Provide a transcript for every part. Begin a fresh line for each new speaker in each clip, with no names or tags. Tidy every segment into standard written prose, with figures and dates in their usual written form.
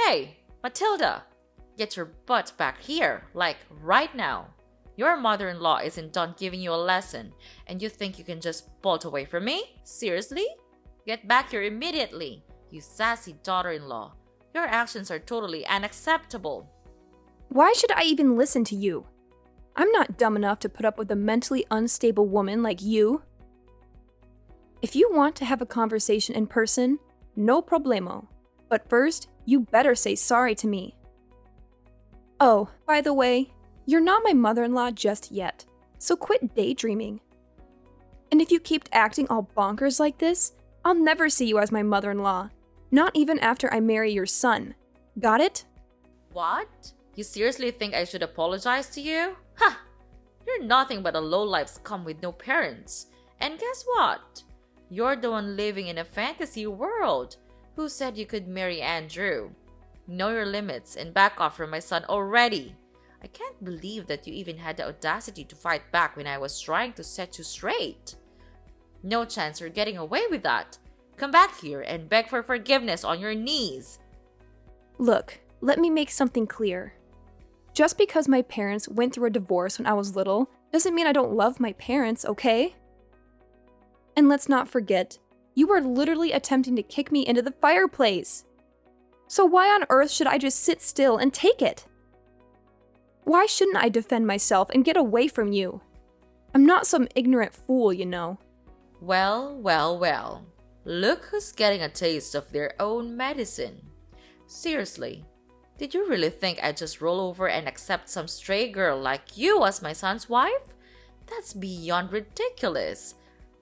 Hey, Matilda, get your butt back here, like right now. Your mother-in-law isn't done giving you a lesson, and you think you can just bolt away from me? Seriously? Get back here immediately, you sassy daughter-in-law. Your actions are totally unacceptable.
Why should I even listen to you? I'm not dumb enough to put up with a mentally unstable woman like you. If you want to have a conversation in person, no problemo. But first, you better say sorry to me. Oh, by the way, you're not my mother-in-law just yet, so quit daydreaming. And if you keep acting all bonkers like this, I'll never see you as my mother-in-law, not even after I marry your son. Got it?
What? You seriously think I should apologize to you? Ha! You're nothing but a lowlife scum with no parents. And guess what? You're the one living in a fantasy world. Who said you could marry Andrew? Know your limits and back off from my son already. I can't believe that you even had the audacity to fight back when I was trying to set you straight. No chance you're getting away with that. Come back here and beg for forgiveness on your knees.
Look, let me make something clear. Just because my parents went through a divorce when I was little doesn't mean I don't love my parents, okay? And let's not forget, you were literally attempting to kick me into the fireplace. So why on earth should I just sit still and take it? Why shouldn't I defend myself and get away from you? I'm not some ignorant fool, you know.
Well. Look who's getting a taste of their own medicine. Seriously, did you really think I'd just roll over and accept some stray girl like you as my son's wife? That's beyond ridiculous.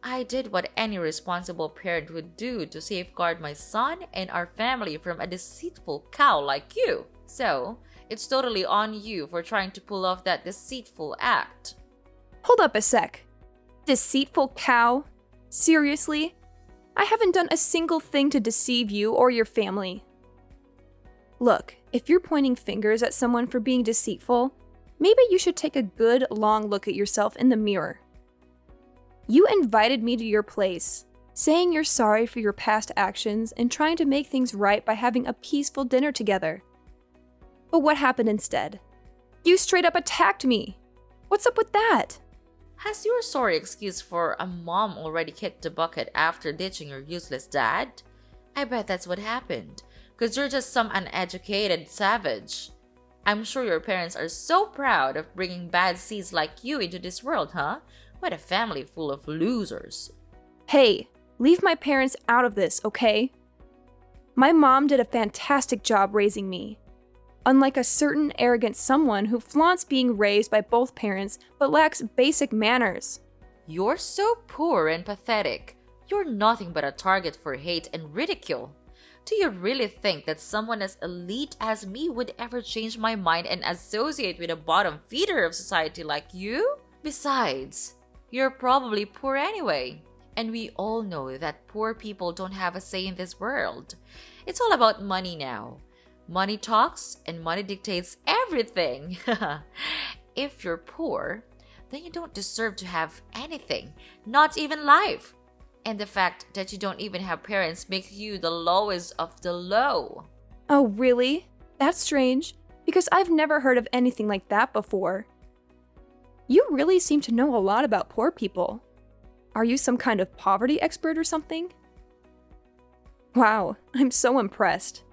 I did what any responsible parent would do to safeguard my son and our family from a deceitful cow like you. So, it's totally on you for trying to pull off that deceitful act.
Hold up a sec. Deceitful cow? Seriously? I haven't done a single thing to deceive you or your family. Look, if you're pointing fingers at someone for being deceitful, maybe you should take a good, long look at yourself in the mirror. You invited me to your place, saying you're sorry for your past actions and trying to make things right by having a peaceful dinner together. But what happened instead? You straight up attacked me. What's up with that?
Has your sorry excuse for a mom already kicked the bucket after ditching your useless dad? I bet that's what happened, because you're just some uneducated savage. I'm sure your parents are so proud of bringing bad seeds like you into this world, huh? What a family full of losers.
Hey, leave my parents out of this, okay? My mom did a fantastic job raising me. Unlike a certain arrogant someone who flaunts being raised by both parents but lacks basic manners.
You're so poor and pathetic. You're nothing but a target for hate and ridicule. Do you really think that someone as elite as me would ever change my mind and associate with a bottom feeder of society like you? Besides, you're probably poor anyway. And we all know that poor people don't have a say in this world. It's all about money now. Money talks and money dictates everything. If you're poor, then you don't deserve to have anything, not even life. And the fact that you don't even have parents makes you the lowest of the low.
Oh, really? That's strange, because I've never heard of anything like that before. You really seem to know a lot about poor people. Are you some kind of poverty expert or something? Wow, I'm so impressed.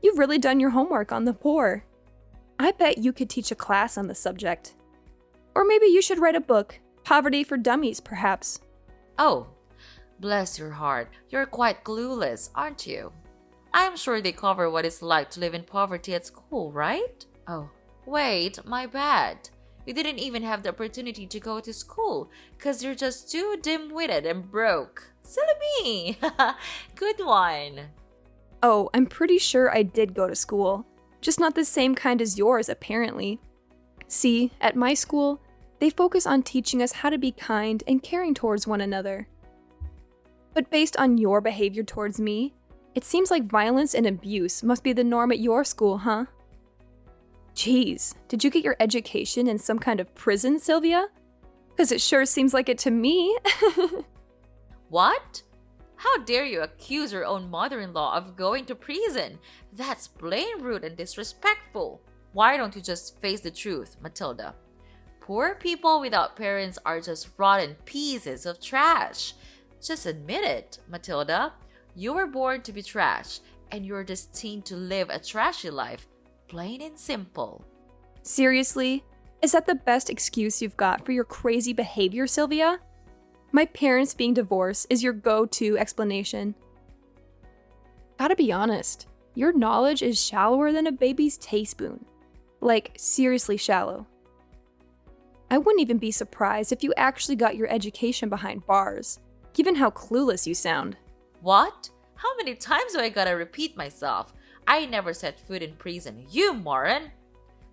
You've really done your homework on the poor. I bet you could teach a class on the subject. Or maybe you should write a book, Poverty for Dummies, perhaps.
Oh, bless your heart. You're quite clueless, aren't you? I'm sure they cover what it's like to live in poverty at school, right? Oh, wait, my bad. You didn't even have the opportunity to go to school because you're just too dim-witted and broke. Silly me! Good one.
Oh, I'm pretty sure I did go to school. Just not the same kind as yours, apparently. See, at my school, they focus on teaching us how to be kind and caring towards one another. But based on your behavior towards me, it seems like violence and abuse must be the norm at your school, huh? Geez, did you get your education in some kind of prison, Sylvia? Because it sure seems like it to me.
What? How dare you accuse your own mother-in-law of going to prison? That's plain rude and disrespectful. Why don't you just face the truth, Matilda? Poor people without parents are just rotten pieces of trash. Just admit it, Matilda. You were born to be trash, and you're destined to live a trashy life. Plain and simple.
Seriously? Is that the best excuse you've got for your crazy behavior, Sylvia? My parents being divorced is your go-to explanation. Gotta be honest, your knowledge is shallower than a baby's teaspoon. Like, seriously shallow. I wouldn't even be surprised if you actually got your education behind bars, given how clueless you sound.
What? How many times do I gotta repeat myself? I never set foot in prison, you moron!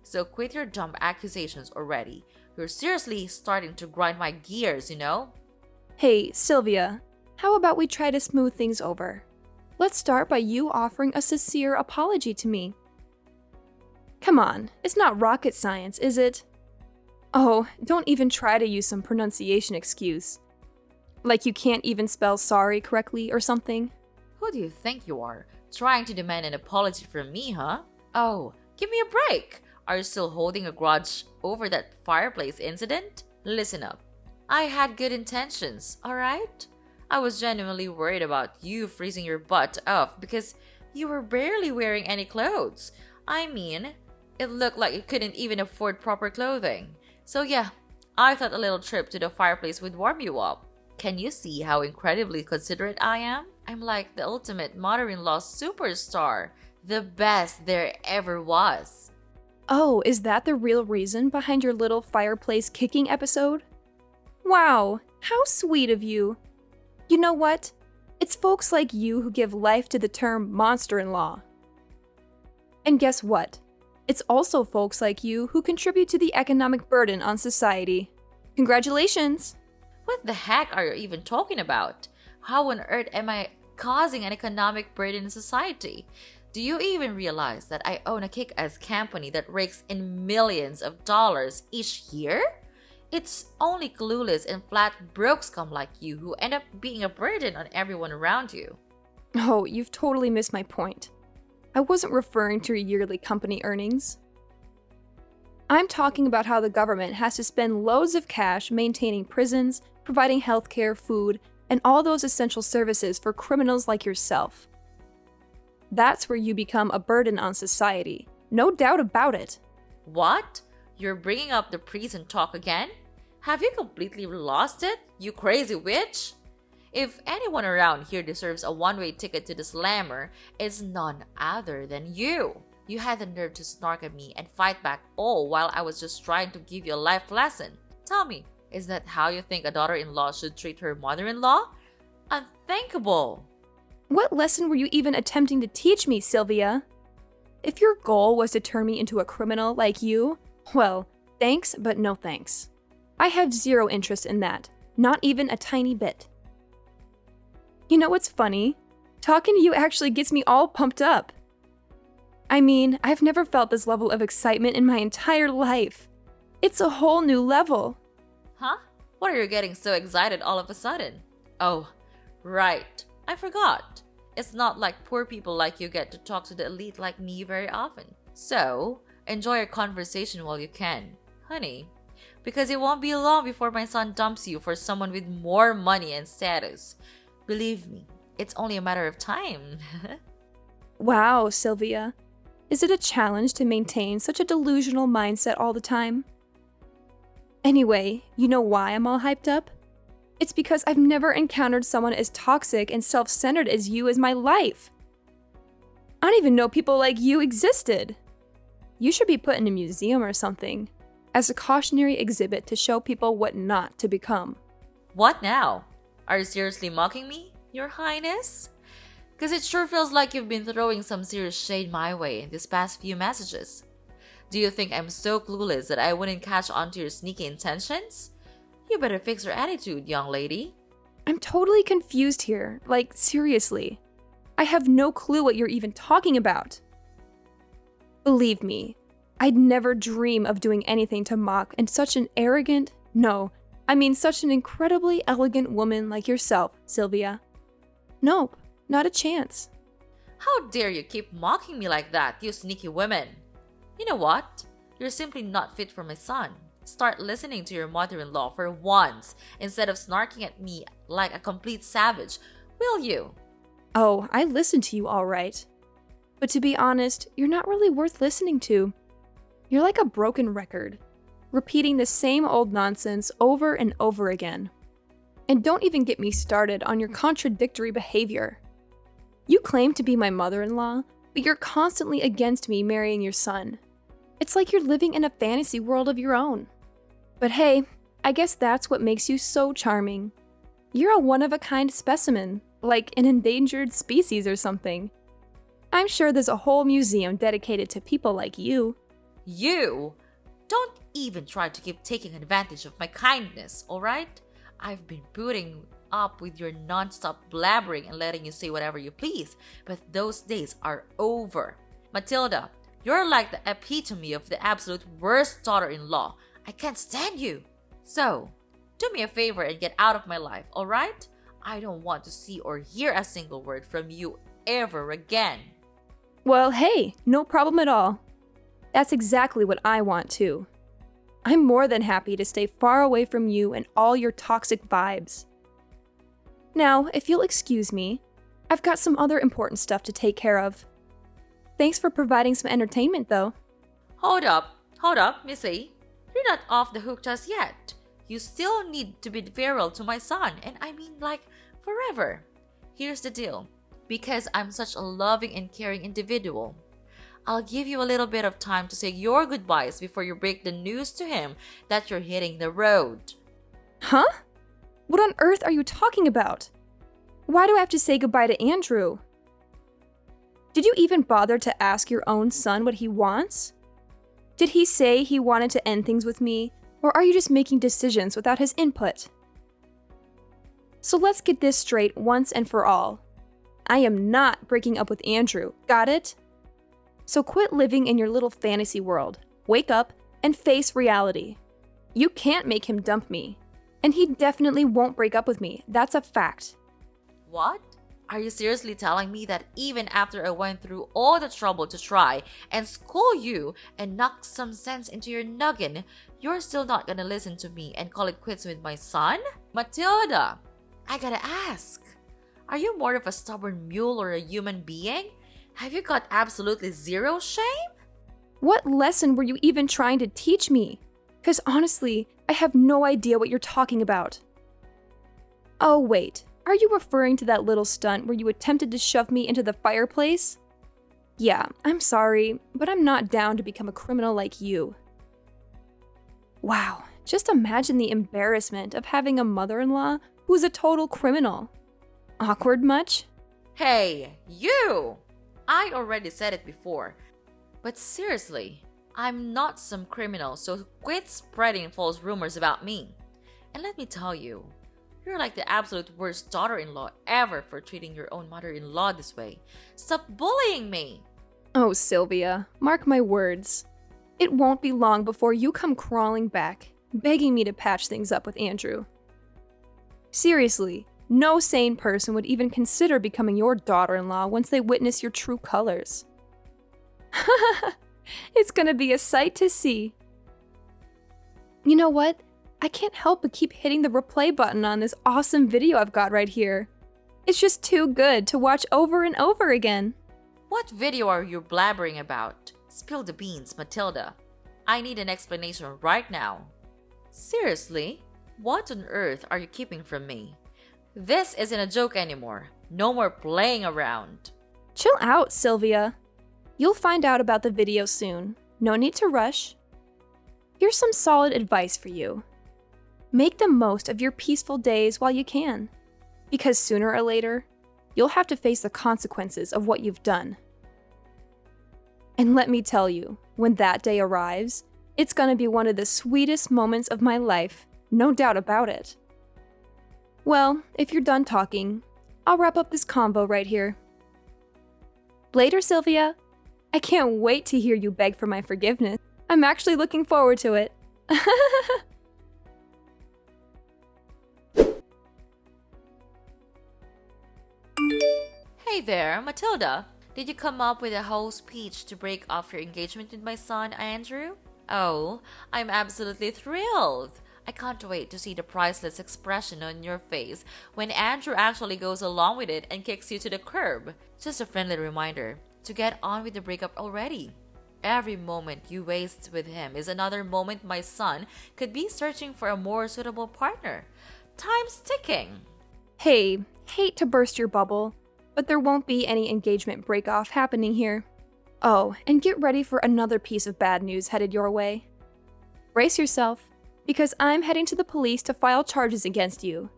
So quit your dumb accusations already. You're seriously starting to grind my gears, you know?
Hey, Sylvia, how about we try to smooth things over? Let's start by you offering a sincere apology to me. Come on, it's not rocket science, is it? Oh, don't even try to use some pronunciation excuse. Like you can't even spell sorry correctly or something.
Who do you think you are? Trying to demand an apology from me, huh? Oh, give me a break! Are you still holding a grudge over that fireplace incident? Listen up. I had good intentions, alright? I was genuinely worried about you freezing your butt off because you were barely wearing any clothes. I mean, it looked like you couldn't even afford proper clothing. So yeah, I thought a little trip to the fireplace would warm you up. Can you see how incredibly considerate I am? I'm like the ultimate mother-in-law superstar. The best there ever was.
Oh, is that the real reason behind your little fireplace kicking episode? Wow, how sweet of you. You know what? It's folks like you who give life to the term monster-in-law. And guess what? It's also folks like you who contribute to the economic burden on society. Congratulations!
What the heck are you even talking about? How on earth am I causing an economic burden in society? Do you even realize that I own a kick-ass company that rakes in millions of dollars each year? It's only clueless and flat broke scum like you who end up being a burden on everyone around you.
Oh, you've totally missed my point. I wasn't referring to your yearly company earnings. I'm talking about how the government has to spend loads of cash maintaining prisons, providing healthcare, food, and all those essential services for criminals like yourself. That's where you become a burden on society. No doubt about it.
What? You're bringing up the prison talk again? Have you completely lost it, you crazy witch? If anyone around here deserves a one-way ticket to the slammer, it's none other than you. You had the nerve to snark at me and fight back all while I was just trying to give you a life lesson. Tell me, is that how you think a daughter-in-law should treat her mother-in-law? Unthinkable!
What lesson were you even attempting to teach me, Sylvia? If your goal was to turn me into a criminal like you, well, thanks, but no thanks. I have zero interest in that, not even a tiny bit. You know what's funny? Talking to you actually gets me all pumped up. I mean, I've never felt this level of excitement in my entire life. It's a whole new level.
Huh? What are you getting so excited all of a sudden? Oh, right. I forgot. It's not like poor people like you get to talk to the elite like me very often. So, enjoy your conversation while you can, honey. Because it won't be long before my son dumps you for someone with more money and status. Believe me, it's only a matter of time.
Wow, Sylvia. Is it a challenge to maintain such a delusional mindset all the time? Anyway, you know why I'm all hyped up? It's because I've never encountered someone as toxic and self-centered as you as my life. I don't even know people like you existed. You should be put in a museum or something, as a cautionary exhibit to show people what not to become.
What now? Are you seriously mocking me, Your Highness? Because it sure feels like you've been throwing some serious shade my way in these past few messages. Do you think I'm so clueless that I wouldn't catch on to your sneaky intentions? You better fix your attitude, young lady.
I'm totally confused here. Like, seriously. I have no clue what you're even talking about. Believe me, I'd never dream of doing anything to mock and such an arrogant, such an incredibly elegant woman like yourself, Sylvia. Nope, not a chance.
How dare you keep mocking me like that, you sneaky women? You know what? You're simply not fit for my son. Start listening to your mother-in-law for once instead of snarking at me like a complete savage, will you?
Oh, I listen to you all right. But to be honest, you're not really worth listening to. You're like a broken record, repeating the same old nonsense over and over again. And don't even get me started on your contradictory behavior. You claim to be my mother-in-law, but you're constantly against me marrying your son. It's like you're living in a fantasy world of your own. But hey, I guess that's what makes you so charming. You're a one-of-a-kind specimen, like an endangered species or something. I'm sure there's a whole museum dedicated to people like you.
You? Don't even try to keep taking advantage of my kindness, alright? I've been putting up with your non-stop blabbering and letting you say whatever you please, but those days are over. Matilda, you're like the epitome of the absolute worst daughter-in-law. I can't stand you. So, do me a favor and get out of my life, alright? I don't want to see or hear a single word from you ever again.
Well, hey, no problem at all. That's exactly what I want too. I'm more than happy to stay far away from you and all your toxic vibes. Now, if you'll excuse me, I've got some other important stuff to take care of. Thanks for providing some entertainment, though.
Hold up, Missy. You're not off the hook just yet. You still need to be feral to my son, and I mean like forever. Here's the deal. Because I'm such a loving and caring individual, I'll give you a little bit of time to say your goodbyes before you break the news to him that you're hitting the road.
Huh? What on earth are you talking about? Why do I have to say goodbye to Andrew? Did you even bother to ask your own son what he wants? Did he say he wanted to end things with me, or are you just making decisions without his input? So let's get this straight once and for all. I am not breaking up with Andrew, got it? So quit living in your little fantasy world, wake up, and face reality. You can't make him dump me, and he definitely won't break up with me, that's a fact.
What? Are you seriously telling me that even after I went through all the trouble to try and school you and knock some sense into your noggin, you're still not gonna listen to me and call it quits with my son? Matilda, I gotta ask. Are you more of a stubborn mule or a human being? Have you got absolutely zero shame?
What lesson were you even trying to teach me? Because honestly, I have no idea what you're talking about. Oh wait, are you referring to that little stunt where you attempted to shove me into the fireplace? Yeah, I'm sorry, but I'm not down to become a criminal like you. Wow, just imagine the embarrassment of having a mother-in-law who's a total criminal. Awkward much?
Hey, you! I already said it before. But seriously, I'm not some criminal, so quit spreading false rumors about me. And let me tell you, you're like the absolute worst daughter-in-law ever for treating your own mother-in-law this way. Stop bullying me!
Oh, Sylvia, mark my words. It won't be long before you come crawling back, begging me to patch things up with Andrew. Seriously, no sane person would even consider becoming your daughter-in-law once they witness your true colors. It's gonna be a sight to see. You know what? I can't help but keep hitting the replay button on this awesome video I've got right here. It's just too good to watch over and over again.
What video are you blabbering about? Spill the beans, Matilda. I need an explanation right now. Seriously? What on earth are you keeping from me? This isn't a joke anymore. No more playing around.
Chill out, Sylvia. You'll find out about the video soon. No need to rush. Here's some solid advice for you. Make the most of your peaceful days while you can, because sooner or later, you'll have to face the consequences of what you've done. And let me tell you, when that day arrives, it's gonna be one of the sweetest moments of my life, no doubt about it. Well, if you're done talking, I'll wrap up this convo right here. Later, Sylvia. I can't wait to hear you beg for my forgiveness. I'm actually looking forward to it.
Hey there, Matilda. Did you come up with a whole speech to break off your engagement with my son, Andrew? Oh, I'm absolutely thrilled. I can't wait to see the priceless expression on your face when Andrew actually goes along with it and kicks you to the curb. Just a friendly reminder to get on with the breakup already. Every moment you waste with him is another moment my son could be searching for a more suitable partner. Time's ticking.
Hey, hate to burst your bubble, but there won't be any engagement break-off happening here. Oh, and get ready for another piece of bad news headed your way. Brace yourself, because I'm heading to the police to file charges against you.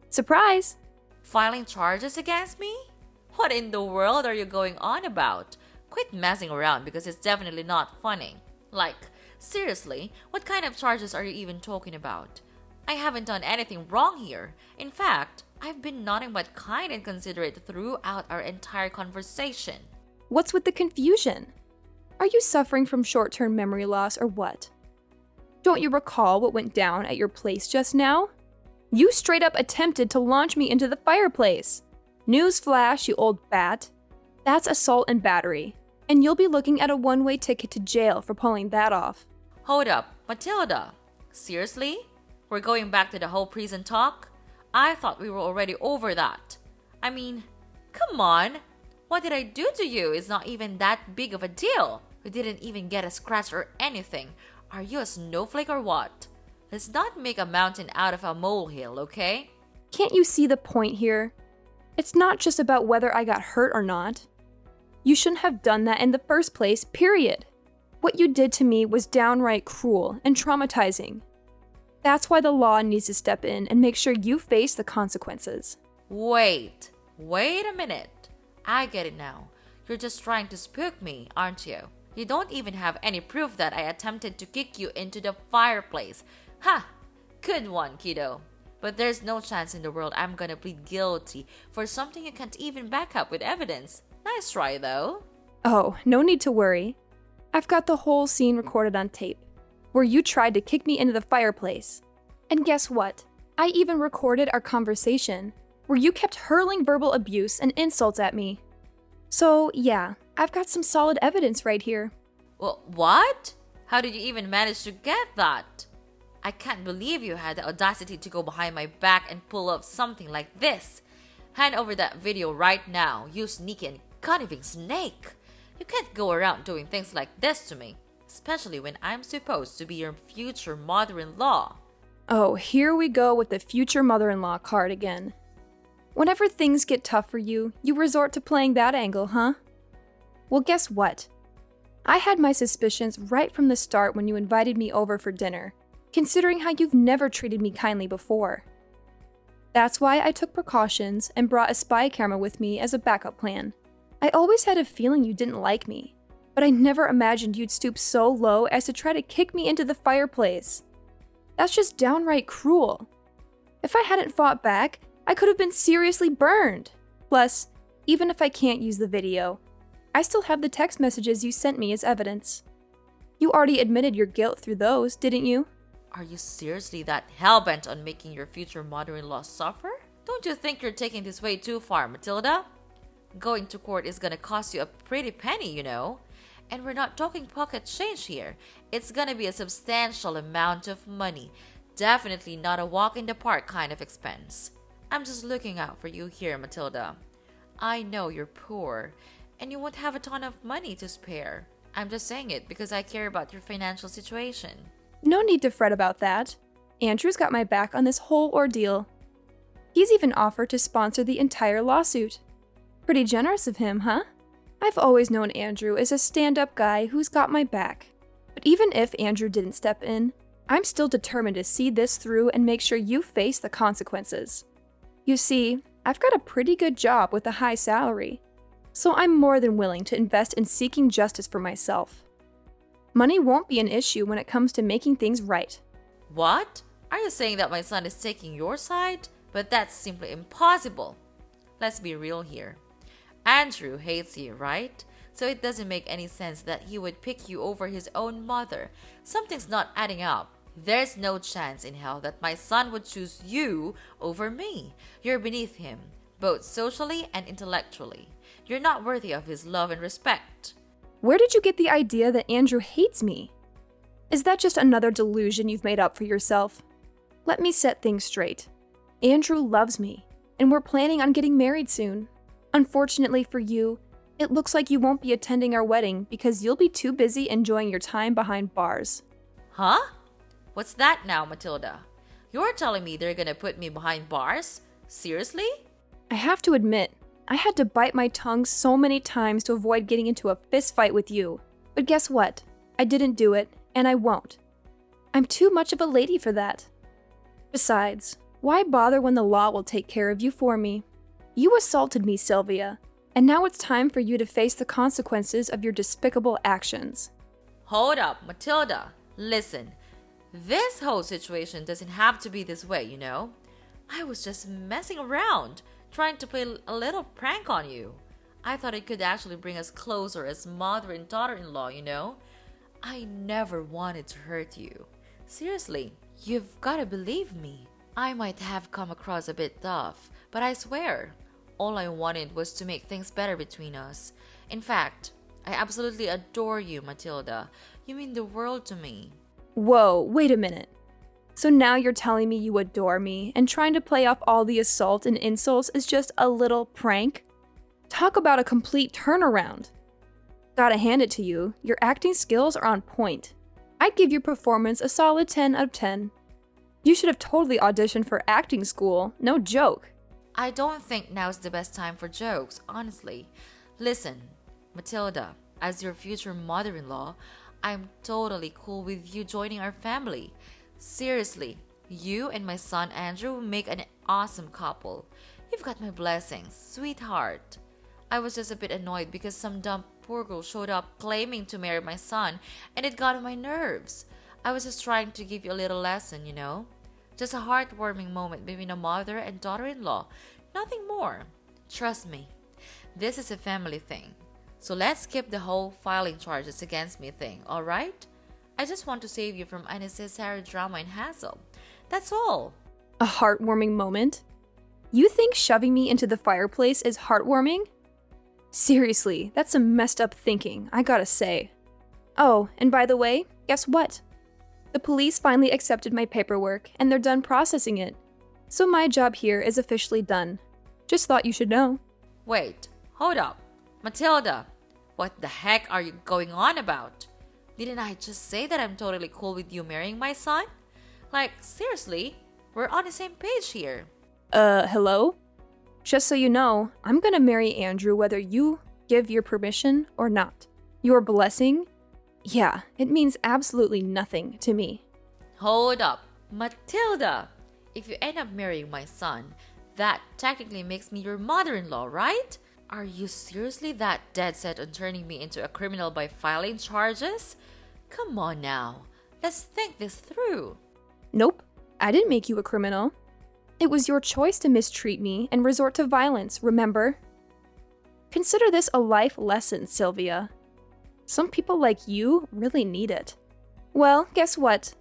Surprise!
Filing charges against me? What in the world are you going on about? Quit messing around because it's definitely not funny. Like, seriously, what kind of charges are you even talking about? I haven't done anything wrong here. In fact, I've been nothing but kind and considerate throughout our entire conversation.
What's with the confusion? Are you suffering from short-term memory loss or what? Don't you recall what went down at your place just now? You straight up attempted to launch me into the fireplace. Newsflash, you old bat. That's assault and battery, and you'll be looking at a one-way ticket to jail for pulling that off.
Hold up, Matilda. Seriously? We're going back to the whole prison talk? I thought we were already over that. I mean, come on. What did I do to you? It's not even that big of a deal. We didn't even get a scratch or anything. Are you a snowflake or what? Let's not make a mountain out of a molehill, okay?
Can't you see the point here? It's not just about whether I got hurt or not. You shouldn't have done that in the first place, period. What you did to me was downright cruel and traumatizing. That's why the law needs to step in and make sure you face the consequences.
Wait a minute. I get it now. You're just trying to spook me, aren't you? You don't even have any proof that I attempted to kick you into the fireplace. Ha! Good one, kiddo. But there's no chance in the world I'm gonna plead guilty for something you can't even back up with evidence. Nice try, though.
Oh, no need to worry. I've got the whole scene recorded on tape, where you tried to kick me into the fireplace. And guess what? I even recorded our conversation, where you kept hurling verbal abuse and insults at me. So, yeah, I've got some solid evidence right here.
Well, what? How did you even manage to get that? I can't believe you had the audacity to go behind my back and pull off something like this. Hand over that video right now, you sneaky and conniving snake. You can't go around doing things like this to me, especially when I'm supposed to be your future mother-in-law.
Oh, here we go with the future mother-in-law card again. Whenever things get tough for you, you resort to playing that angle, huh? Well, guess what? I had my suspicions right from the start when you invited me over for dinner, considering how you've never treated me kindly before. That's why I took precautions and brought a spy camera with me as a backup plan. I always had a feeling you didn't like me, but I never imagined you'd stoop so low as to try to kick me into the fireplace. That's just downright cruel. If I hadn't fought back, I could have been seriously burned. Plus, even if I can't use the video, I still have the text messages you sent me as evidence. You already admitted your guilt through those, didn't you?
Are you seriously that hellbent on making your future mother-in-law suffer? Don't you think you're taking this way too far, Matilda? Going to court is gonna cost you a pretty penny, you know. And we're not talking pocket change here. It's gonna be a substantial amount of money. Definitely not a walk in the park kind of expense. I'm just looking out for you here, Matilda. I know you're poor, and you won't have a ton of money to spare. I'm just saying it because I care about your financial situation.
No need to fret about that. Andrew's got my back on this whole ordeal. He's even offered to sponsor the entire lawsuit. Pretty generous of him, huh? I've always known Andrew as a stand-up guy who's got my back. But even if Andrew didn't step in, I'm still determined to see this through and make sure you face the consequences. You see, I've got a pretty good job with a high salary, so I'm more than willing to invest in seeking justice for myself. Money won't be an issue when it comes to making things right.
What? Are you saying that my son is taking your side? But that's simply impossible. Let's be real here. Andrew hates you, right? So it doesn't make any sense that he would pick you over his own mother. Something's not adding up. There's no chance in hell that my son would choose you over me. You're beneath him, both socially and intellectually. You're not worthy of his love and respect.
Where did you get the idea that Andrew hates me? Is that just another delusion you've made up for yourself? Let me set things straight. Andrew loves me, and we're planning on getting married soon. Unfortunately for you, it looks like you won't be attending our wedding because you'll be too busy enjoying your time behind bars.
Huh? What's that now, Matilda? You're telling me they're gonna put me behind bars? Seriously?
I have to admit, I had to bite my tongue so many times to avoid getting into a fist fight with you. But guess what? I didn't do it, and I won't. I'm too much of a lady for that. Besides, why bother when the law will take care of you for me? You assaulted me, Sylvia, and now it's time for you to face the consequences of your despicable actions.
Hold up, Matilda. Listen, this whole situation doesn't have to be this way, you know? I was just messing around, trying to play a little prank on you. I thought it could actually bring us closer as mother and daughter-in-law, you know? I never wanted to hurt you. Seriously, you've gotta believe me. I might have come across a bit tough, but I swear, all I wanted was to make things better between us. In fact, I absolutely adore you, Matilda. You mean the world to me.
Whoa, wait a minute. So now you're telling me you adore me, and trying to play off all the assault and insults is just a little prank? Talk about a complete turnaround. Gotta hand it to you, your acting skills are on point. I'd give your performance a solid 10 out of 10. You should have totally auditioned for acting school, no joke.
I don't think now's the best time for jokes, honestly. Listen, Matilda, as your future mother-in-law, I'm totally cool with you joining our family. Seriously, you and my son Andrew make an awesome couple. You've got my blessings, sweetheart. I was just a bit annoyed because some dumb poor girl showed up claiming to marry my son, and it got on my nerves. I was just trying to give you a little lesson, you know? Just a heartwarming moment between a mother and daughter-in-law. Nothing more. Trust me, this is a family thing. So let's skip the whole filing charges against me thing, alright? I just want to save you from unnecessary drama and hassle. That's all.
A heartwarming moment? You think shoving me into the fireplace is heartwarming? Seriously, that's some messed up thinking, I gotta say. Oh, and by the way, guess what? The police finally accepted my paperwork, and they're done processing it. So my job here is officially done. Just thought you should know.
Wait, hold up. Matilda, what the heck are you going on about? Didn't I just say that I'm totally cool with you marrying my son? Like, seriously, we're on the same page here.
Hello? Just so you know, I'm gonna marry Andrew whether you give your permission or not. Your blessing? Yeah, it means absolutely nothing to me.
Hold up, Matilda. If you end up marrying my son, that technically makes me your mother-in-law, right? Are you seriously that dead set on turning me into a criminal by filing charges? Come on now, let's think this through.
Nope, I didn't make you a criminal. It was your choice to mistreat me and resort to violence, remember? Consider this a life lesson, Sylvia. Some people like you really need it. Well, guess what?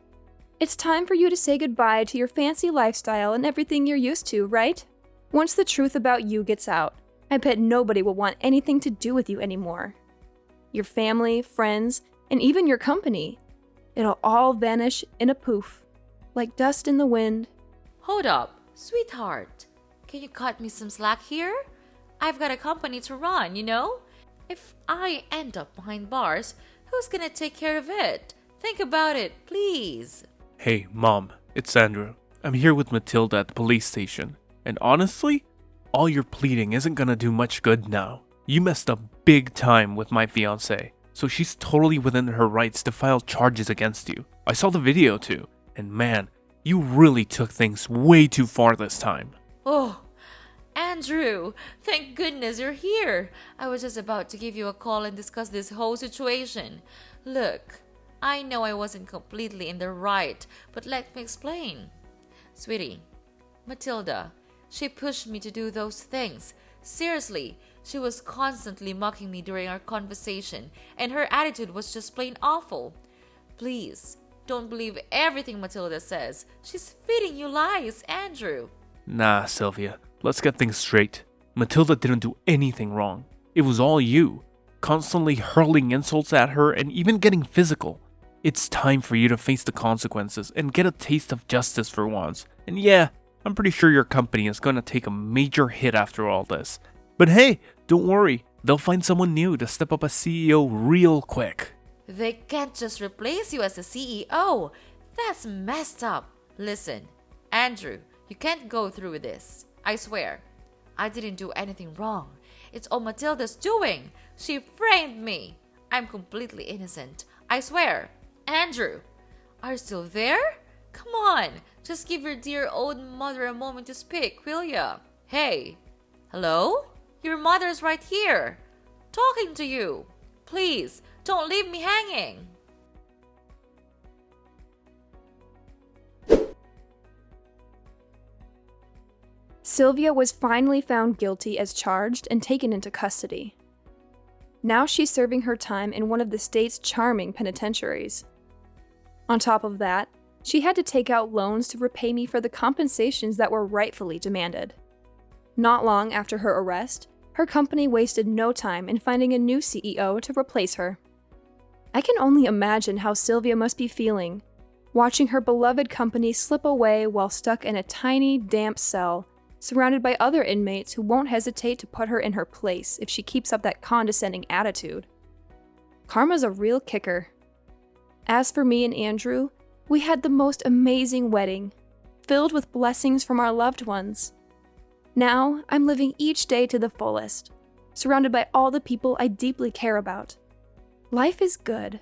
It's time for you to say goodbye to your fancy lifestyle and everything you're used to, right? Once the truth about you gets out, I bet nobody will want anything to do with you anymore. Your family, friends, and even your company. It'll all vanish in a poof, like dust in the wind.
Hold up, sweetheart. Can you cut me some slack here? I've got a company to run, you know? If I end up behind bars, who's gonna take care of it? Think about it, please.
Hey, Mom, it's Andrew. I'm here with Matilda at the police station. And honestly, all your pleading isn't gonna do much good now. You messed up big time with my fiancée, so she's totally within her rights to file charges against you. I saw the video too, and man, you really took things way too far this time.
Oh, Andrew, thank goodness you're here. I was just about to give you a call and discuss this whole situation. Look, I know I wasn't completely in the right, but let me explain. Sweetie, Matilda, she pushed me to do those things. Seriously, she was constantly mocking me during our conversation, and her attitude was just plain awful. Please, don't believe everything Matilda says. She's feeding you lies, Andrew.
Nah, Sylvia, let's get things straight. Matilda didn't do anything wrong. It was all you, constantly hurling insults at her and even getting physical. It's time for you to face the consequences and get a taste of justice for once. And yeah, I'm pretty sure your company is gonna take a major hit after all this. But hey, don't worry, they'll find someone new to step up as CEO real quick.
They can't just replace you as the CEO. That's messed up. Listen, Andrew, you can't go through with this. I swear. I didn't do anything wrong. It's all Matilda's doing. She framed me. I'm completely innocent. I swear. Andrew, are you still there? Come on, just give your dear old mother a moment to speak, will ya? Hey, hello? Your mother's right here, talking to you. Please, don't leave me hanging.
Sylvia was finally found guilty as charged and taken into custody. Now she's serving her time in one of the state's charming penitentiaries. On top of that, she had to take out loans to repay me for the compensations that were rightfully demanded. Not long after her arrest, her company wasted no time in finding a new CEO to replace her. I can only imagine how Sylvia must be feeling, watching her beloved company slip away while stuck in a tiny, damp cell, surrounded by other inmates who won't hesitate to put her in her place if she keeps up that condescending attitude. Karma's a real kicker. As for me and Andrew, we had the most amazing wedding, filled with blessings from our loved ones. Now, I'm living each day to the fullest, surrounded by all the people I deeply care about. Life is good.